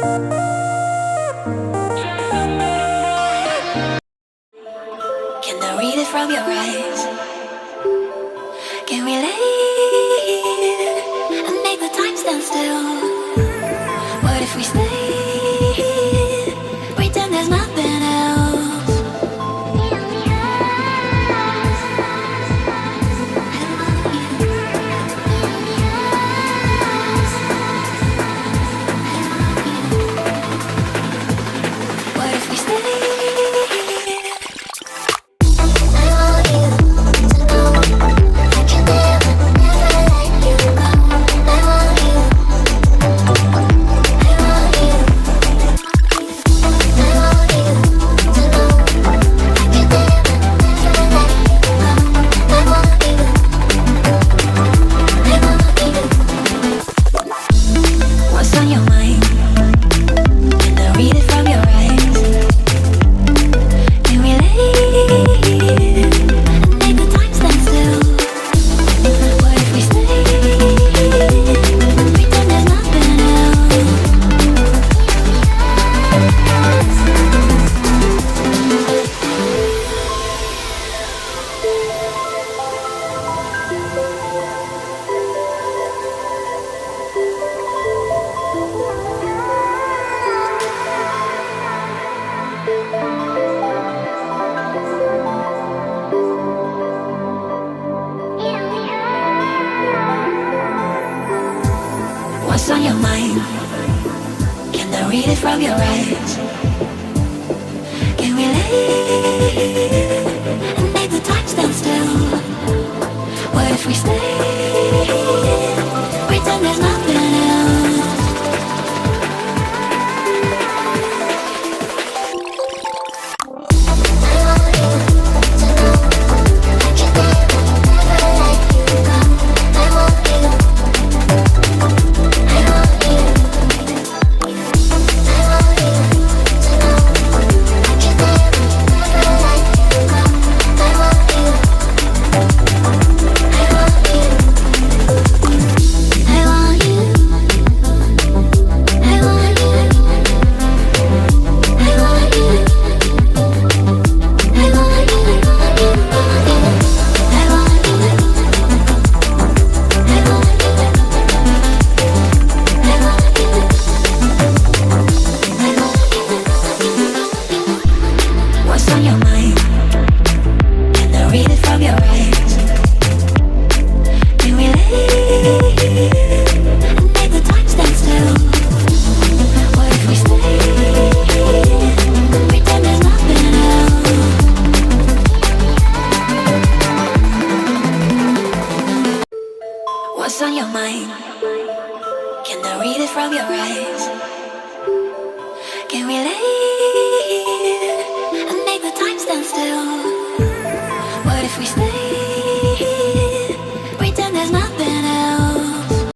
Can I read it from your eyes? Can we lay and make the time stand still? What if we stay, pretend there's nothing else? What if we stay? What's on your mind? Can I read it from your eyes? Can we lay and make the time stand still? What if we stay, pretend there's nothing else? What's on your mind? Can I read it from your eyes? Can we lay and make the time stand still? What if we stay, pretend there's nothing else? What's on your mind? Can I read it from your eyes? Can we lay and make the time stand still? What if we stay, pretend there's nothing else? What's on your mind? Can I read it from your eyes? Can we lay and make the time stand still?